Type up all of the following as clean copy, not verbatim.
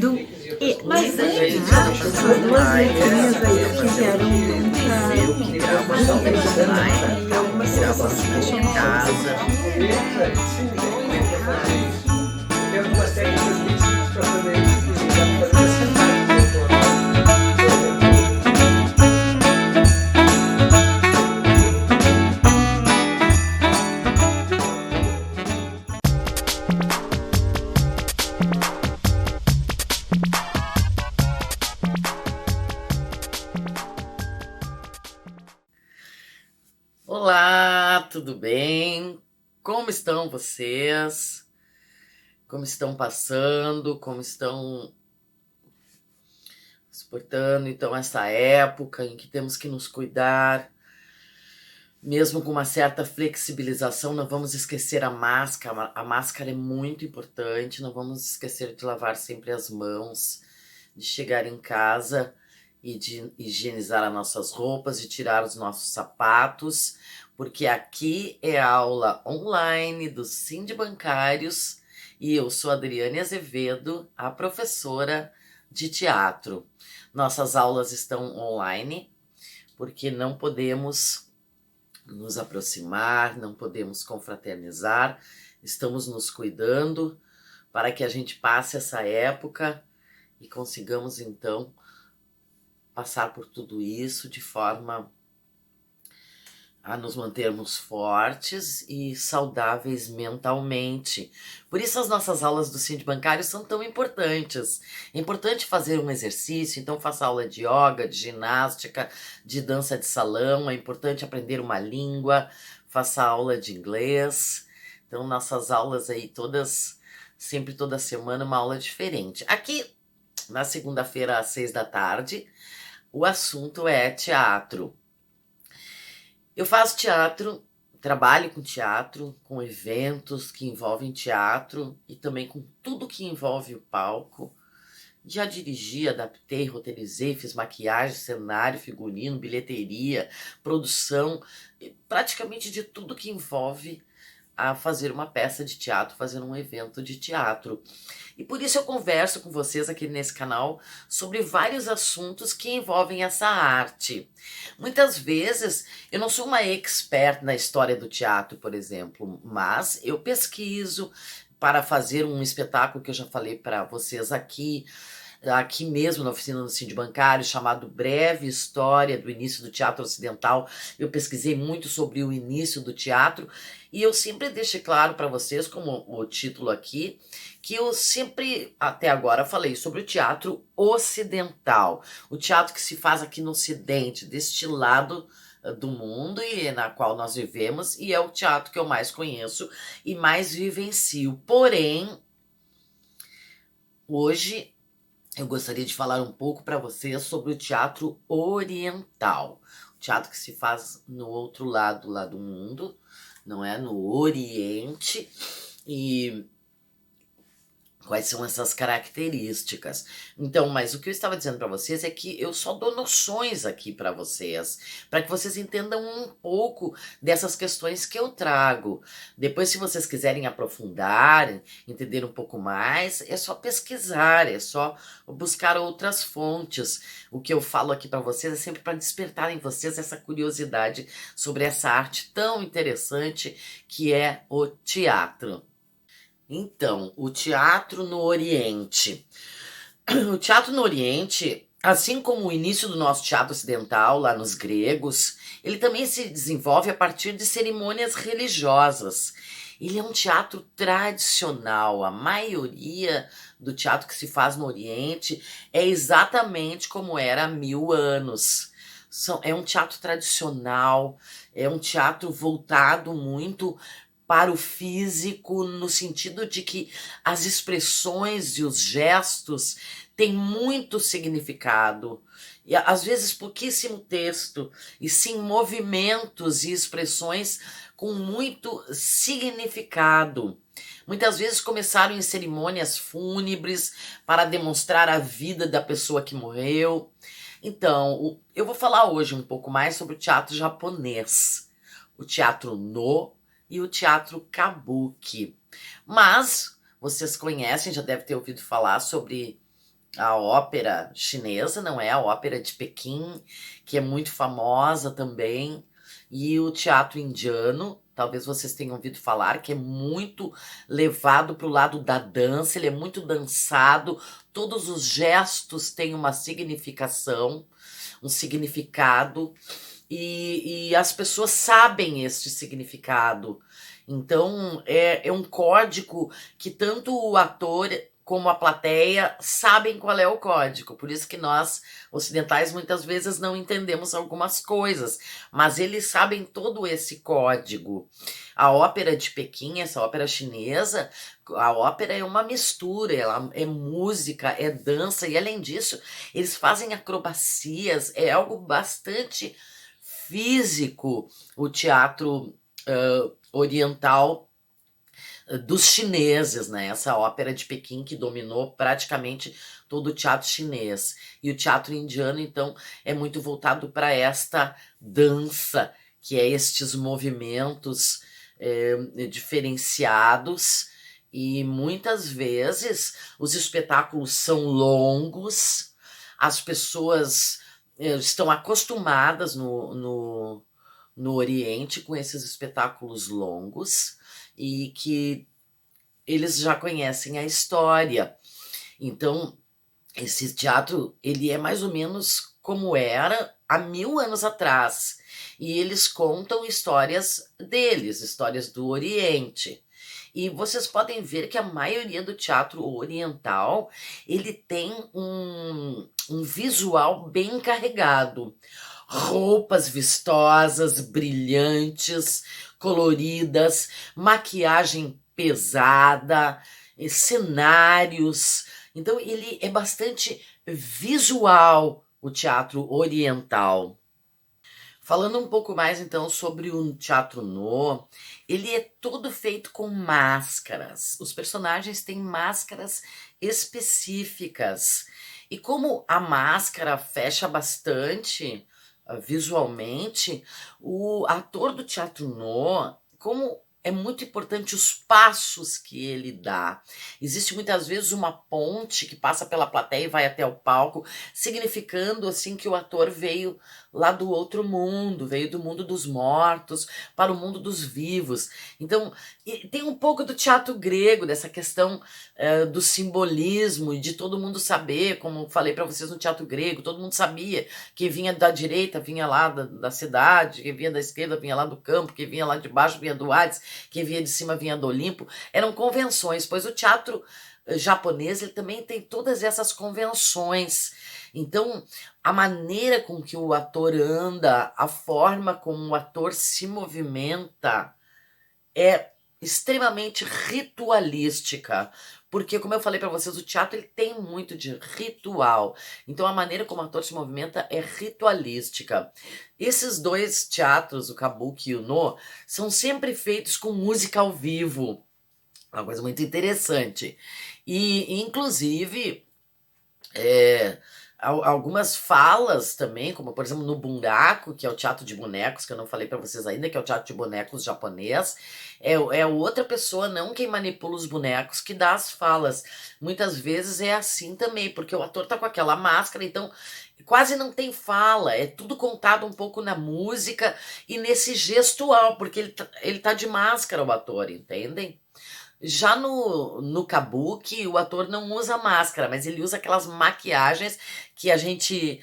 Do, mas são duas letrinhas aí que vieram criar uma aula online, criar uma aula em casa. Temos umas técnicas muito simples para fazer isso. Olá, tudo bem? Como estão vocês? Como estão passando? Como estão suportando então essa época em que temos que nos cuidar? Mesmo com uma certa flexibilização, não vamos esquecer a máscara. A máscara é muito importante, não vamos esquecer de lavar sempre as mãos, de chegar em casa e de higienizar as nossas roupas, de tirar os nossos sapatos, porque aqui é a aula online do Sind Bancários e eu sou Adriane Azevedo, a professora de teatro. Nossas aulas estão online porque não podemos nos aproximar, não podemos confraternizar, estamos nos cuidando para que a gente passe essa época e consigamos então passar por tudo isso de forma a nos mantermos fortes e saudáveis mentalmente. Por isso as nossas aulas do Sind Bancário são tão importantes. É importante fazer um exercício, então faça aula de yoga, de ginástica, de dança de salão, é importante aprender uma língua, faça aula de inglês. Então nossas aulas aí todas, sempre toda semana uma aula diferente. Aqui, na segunda-feira às 6 da tarde, o assunto é teatro. Eu faço teatro, trabalho com eventos que envolvem teatro e também com tudo que envolve o palco. Já dirigi, adaptei, roteirizei, fiz maquiagem, cenário, figurino, bilheteria, produção, praticamente de tudo que envolve a fazer uma peça de teatro, fazer um evento de teatro. E por isso eu converso com vocês aqui nesse canal sobre vários assuntos que envolvem essa arte. Muitas vezes eu não sou uma expert na história do teatro, por exemplo, mas eu pesquiso para fazer um espetáculo que eu já falei para vocês aqui mesmo na oficina do Sind Bancário, chamado Breve História do Início do Teatro Ocidental. Eu pesquisei muito sobre o início do teatro e eu sempre deixei claro para vocês, como o título aqui, que eu sempre, até agora, falei sobre o teatro ocidental, o teatro que se faz aqui no Ocidente, deste lado do mundo e na qual nós vivemos, e é o teatro que eu mais conheço e mais vivencio. Porém, hoje eu gostaria de falar um pouco para vocês sobre o teatro oriental, o teatro que se faz no outro lado lá do mundo, não é? No Oriente. E quais são essas características? Então, mas o que eu estava dizendo para vocês é que eu só dou noções aqui para vocês, para que vocês entendam um pouco dessas questões que eu trago. Depois, se vocês quiserem aprofundar, entender um pouco mais, é só pesquisar, é só buscar outras fontes. O que eu falo aqui para vocês é sempre para despertar em vocês essa curiosidade sobre essa arte tão interessante que é o teatro. Então, o teatro no Oriente. O teatro no Oriente, assim como o início do nosso teatro ocidental, lá nos gregos, ele também se desenvolve a partir de cerimônias religiosas. Ele é um teatro tradicional. A maioria do teatro que se faz no Oriente é exatamente como era há 1000 anos. É um teatro tradicional, é um teatro voltado muito para o físico, no sentido de que as expressões e os gestos têm muito significado. E às vezes pouquíssimo texto, e sim movimentos e expressões com muito significado. Muitas vezes começaram em cerimônias fúnebres para demonstrar a vida da pessoa que morreu. Então, eu vou falar hoje um pouco mais sobre o teatro japonês, o teatro No e o teatro Kabuki. Mas vocês conhecem, já devem ter ouvido falar sobre a ópera chinesa, não é? A ópera de Pequim, que é muito famosa também, e o teatro indiano, talvez vocês tenham ouvido falar, que é muito levado para o lado da dança, ele é muito dançado, todos os gestos têm uma significação, um significado, e as pessoas sabem este significado. Então, é um código que tanto o ator como a plateia sabem qual é o código. Por isso que nós, ocidentais, muitas vezes não entendemos algumas coisas, mas eles sabem todo esse código. A ópera de Pequim, essa ópera chinesa, a ópera é uma mistura, ela é música, é dança, e além disso, eles fazem acrobacias, é algo bastante físico, o teatro oriental dos chineses, né? Essa ópera de Pequim que dominou praticamente todo o teatro chinês. E o teatro indiano, então, é muito voltado para esta dança, que é estes movimentos diferenciados. E muitas vezes os espetáculos são longos, as pessoas estão acostumadas no Oriente com esses espetáculos longos e que eles já conhecem a história. Então, esse teatro, ele é mais ou menos como era há 1000 anos atrás. E eles contam histórias deles, histórias do Oriente. E vocês podem ver que a maioria do teatro oriental, ele tem um visual bem carregado. Roupas vistosas, brilhantes, coloridas, maquiagem pesada, cenários. Então, ele é bastante visual, o teatro oriental. Falando um pouco mais, então, sobre o teatro No, ele é todo feito com máscaras. Os personagens têm máscaras específicas. E como a máscara fecha bastante visualmente, o ator do teatro No, como é muito importante os passos que ele dá. Existe muitas vezes uma ponte que passa pela plateia e vai até o palco, significando assim que o ator veio lá do outro mundo, veio do mundo dos mortos para o mundo dos vivos. Então, tem um pouco do teatro grego, dessa questão do simbolismo e de todo mundo saber, como falei para vocês no teatro grego, todo mundo sabia que vinha da direita, vinha lá da cidade, que vinha da esquerda, vinha lá do campo, que vinha lá de baixo, vinha do Hades, que vinha de cima, vinha do Olimpo. Eram convenções, pois o teatro japonês ele também tem todas essas convenções. Então, a maneira com que o ator anda, a forma como o ator se movimenta é extremamente ritualística, porque, como eu falei para vocês, o teatro ele tem muito de ritual. Então, a maneira como o ator se movimenta é ritualística. Esses dois teatros, o Kabuki e o No, são sempre feitos com música ao vivo. Uma coisa muito interessante. E, inclusive, algumas falas também, como por exemplo no Bunraku, que é o teatro de bonecos, que eu não falei para vocês ainda, que é o teatro de bonecos japonês, é outra pessoa, não quem manipula os bonecos, que dá as falas. Muitas vezes é assim também, porque o ator tá com aquela máscara, então quase não tem fala, é tudo contado um pouco na música e nesse gestual, porque ele tá de máscara, o ator, entendem? Já no Kabuki, o ator não usa máscara, mas ele usa aquelas maquiagens que a gente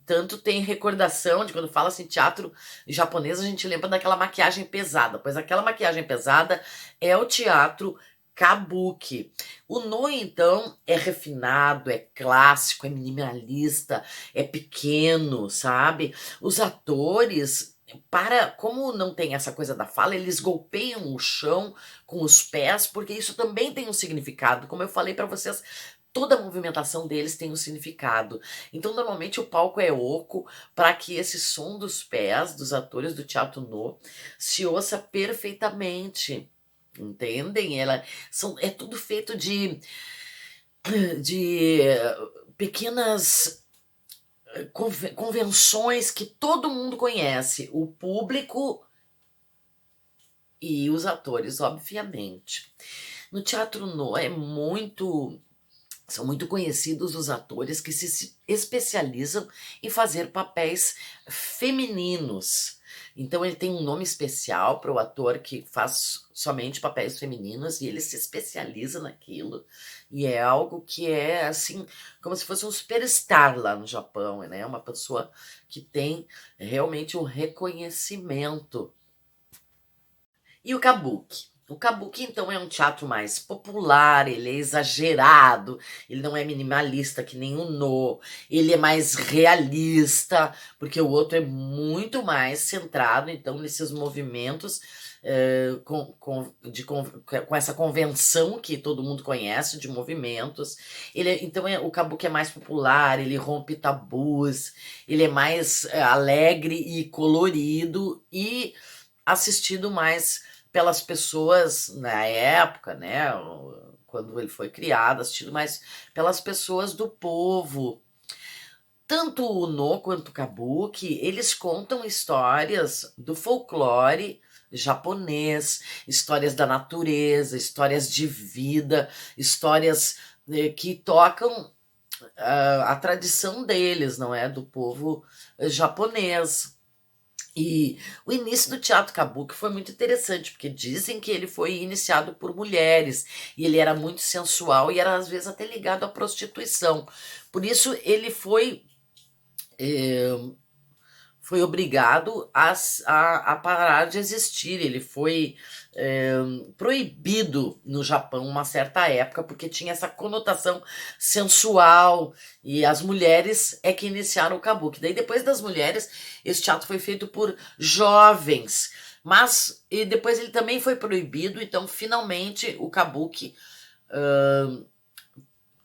tanto tem recordação de quando fala assim teatro japonês, a gente lembra daquela maquiagem pesada, pois aquela maquiagem pesada é o teatro Kabuki. O No, então, é refinado, é clássico, é minimalista, é pequeno, sabe? Os atores, como não tem essa coisa da fala, eles golpeiam o chão com os pés, porque isso também tem um significado. Como eu falei para vocês, toda a movimentação deles tem um significado. Então, normalmente o palco é oco para que esse som dos pés dos atores do teatro No se ouça perfeitamente. Entendem? É tudo feito de pequenas convenções que todo mundo conhece, o público e os atores, obviamente. No teatro No é muito São muito conhecidos os atores que se especializam em fazer papéis femininos. Então ele tem um nome especial para o ator que faz somente papéis femininos e ele se especializa naquilo. E é algo que é assim, como se fosse um superstar lá no Japão, né? Uma pessoa que tem realmente um reconhecimento. E o Kabuki? O Kabuki, então, é um teatro mais popular, ele é exagerado, ele não é minimalista que nem o No, ele é mais realista, porque o outro é muito mais centrado, então, nesses movimentos com essa convenção que todo mundo conhece de movimentos. Então, o Kabuki é mais popular, ele rompe tabus, ele é mais alegre e colorido e assistido mais pelas pessoas na época, né, quando ele foi criado, assistido mais pelas pessoas do povo. Tanto o No quanto o Kabuki, eles contam histórias do folclore japonês, histórias da natureza, histórias de vida, histórias que tocam a tradição deles, não é? Do povo japonês. E o início do teatro Kabuki foi muito interessante, porque dizem que ele foi iniciado por mulheres, e ele era muito sensual e era às vezes até ligado à prostituição. Por isso ele foi obrigado a parar de existir, ele foi proibido no Japão uma certa época, porque tinha essa conotação sensual, e as mulheres é que iniciaram o Kabuki. Daí depois das mulheres, esse teatro foi feito por jovens, mas e depois ele também foi proibido, então finalmente o Kabuki,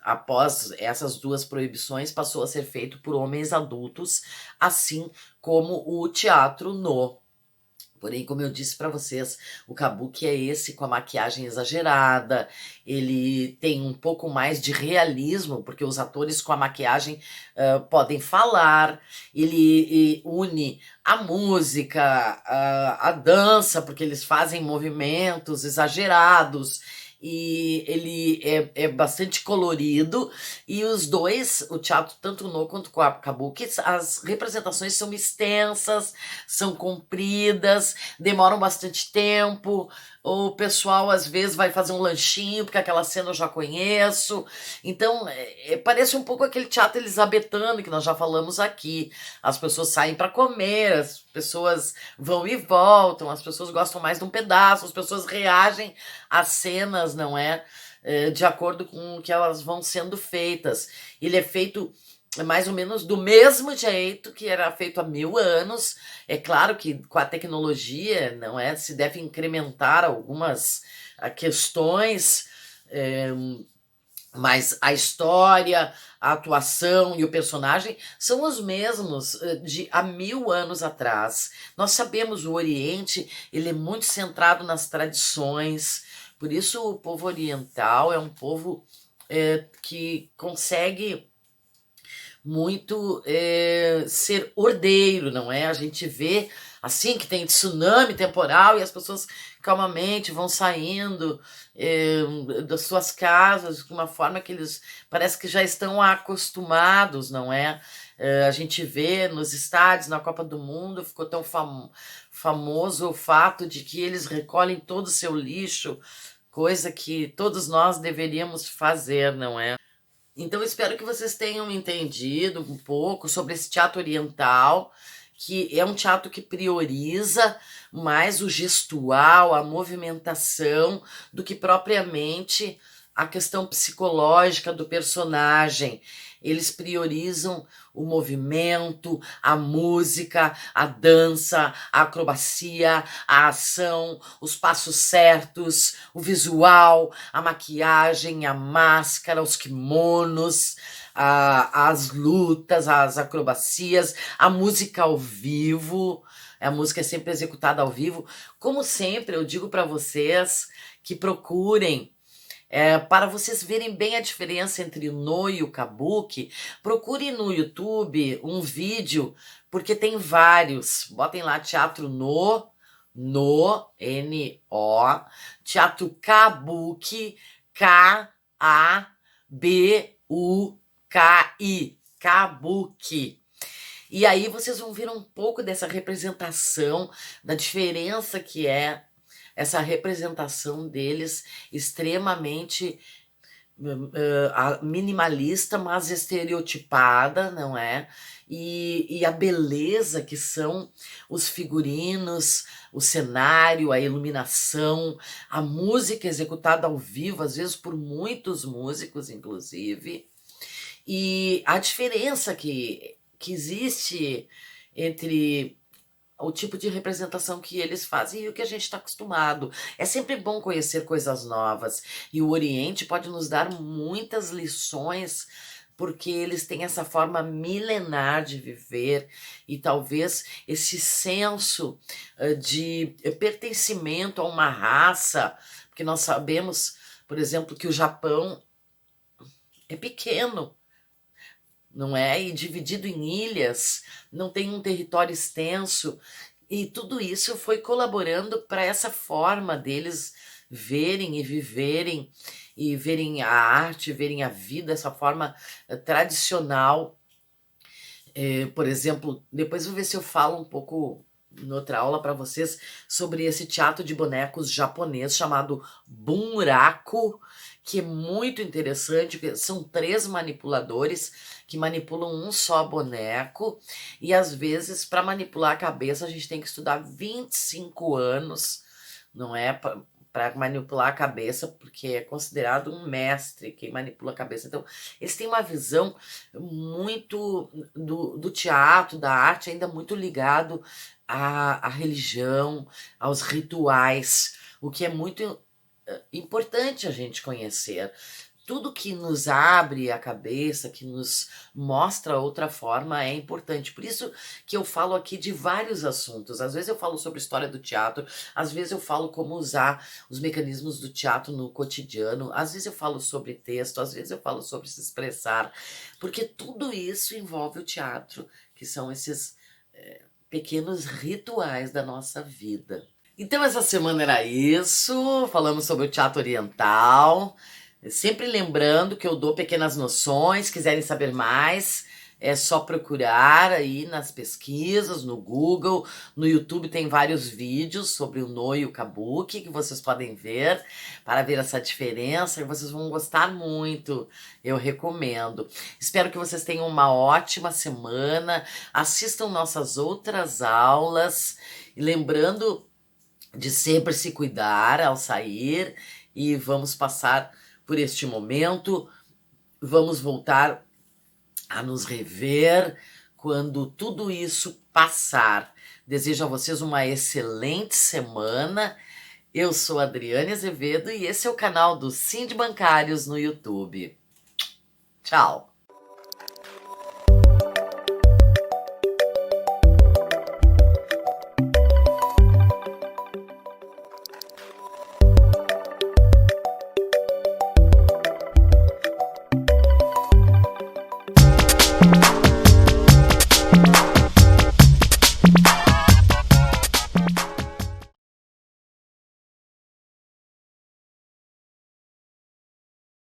após essas duas proibições, passou a ser feito por homens adultos, assim como o teatro No. Porém, como eu disse para vocês, o Kabuki é esse com a maquiagem exagerada, ele tem um pouco mais de realismo, porque os atores com a maquiagem podem falar, ele une a música, a dança, porque eles fazem movimentos exagerados, e ele é bastante colorido, e os dois, o teatro, tanto No quanto o Kabuki, as representações são extensas, são compridas, demoram bastante tempo, o pessoal às vezes vai fazer um lanchinho, porque aquela cena eu já conheço, então parece um pouco aquele teatro elisabetano que nós já falamos aqui, as pessoas saem para comer, as pessoas vão e voltam, as pessoas gostam mais de um pedaço, as pessoas reagem às cenas, não é? De acordo com o que elas vão sendo feitas. Ele é feito mais ou menos do mesmo jeito que era feito há 1000 anos. É claro que com a tecnologia, não é, se deve incrementar algumas questões, mas a história, a atuação e o personagem são os mesmos de há 1000 anos atrás. Nós sabemos, o Oriente, ele é muito centrado nas tradições, por isso o povo oriental é um povo que consegue muito ser ordeiro, não é? A gente vê assim que tem tsunami temporal e as pessoas calmamente vão saindo das suas casas de uma forma que eles parece que já estão acostumados, não é? A gente vê nos estádios, na Copa do Mundo, ficou tão famoso o fato de que eles recolhem todo o seu lixo, coisa que todos nós deveríamos fazer, não é? Então, espero que vocês tenham entendido um pouco sobre esse teatro oriental, que é um teatro que prioriza mais o gestual, a movimentação, do que propriamente a questão psicológica do personagem. Eles priorizam o movimento, a música, a dança, a acrobacia, a ação, os passos certos, o visual, a maquiagem, a máscara, os kimonos, as lutas, as acrobacias, a música ao vivo. A música é sempre executada ao vivo. Como sempre, eu digo para vocês que procurem, para vocês verem bem a diferença entre o No e o Kabuki, procure no YouTube um vídeo, porque tem vários. Botem lá Teatro No, N-O, Teatro Kabuki, K-A-B-U-K-I. K-A-B-U-K-I, Kabuki. E aí vocês vão ver um pouco dessa representação, da diferença que é essa representação deles extremamente minimalista, mas estereotipada, não é? E a beleza que são os figurinos, o cenário, a iluminação, a música executada ao vivo, às vezes por muitos músicos, inclusive, e a diferença que existe entre o tipo de representação que eles fazem e o que a gente está acostumado. É sempre bom conhecer coisas novas. E o Oriente pode nos dar muitas lições, porque eles têm essa forma milenar de viver e talvez esse senso de pertencimento a uma raça, porque nós sabemos, por exemplo, que o Japão é pequeno, não é? E dividido em ilhas, não tem um território extenso, e tudo isso foi colaborando para essa forma deles verem e viverem, e verem a arte, verem a vida, essa forma tradicional. Por exemplo, depois vou ver se eu falo um pouco em outra aula para vocês sobre esse teatro de bonecos japonês chamado Bunraku, que é muito interessante, porque são 3 manipuladores que manipulam um só boneco, e às vezes para manipular a cabeça a gente tem que estudar 25 anos, não é? Para manipular a cabeça, porque é considerado um mestre quem manipula a cabeça. Então, eles têm uma visão muito do teatro, da arte, ainda muito ligado à religião, aos rituais, o que é muito importante a gente conhecer. Tudo que nos abre a cabeça, que nos mostra outra forma é importante. Por isso que eu falo aqui de vários assuntos. Às vezes eu falo sobre história do teatro, às vezes eu falo como usar os mecanismos do teatro no cotidiano, às vezes eu falo sobre texto, às vezes eu falo sobre se expressar, porque tudo isso envolve o teatro, que são esses pequenos rituais da nossa vida. Então essa semana era isso, falamos sobre o teatro oriental. Sempre lembrando que eu dou pequenas noções, quiserem saber mais, é só procurar aí nas pesquisas, no Google, no YouTube tem vários vídeos sobre o Noh e o Kabuki que vocês podem ver, para ver essa diferença, e vocês vão gostar muito, eu recomendo. Espero que vocês tenham uma ótima semana, assistam nossas outras aulas, e lembrando de sempre se cuidar ao sair, e vamos passar por este momento, vamos voltar a nos rever quando tudo isso passar. Desejo a vocês uma excelente semana. Eu sou Adriane Azevedo e esse é o canal do Sind Bancários no YouTube. Tchau!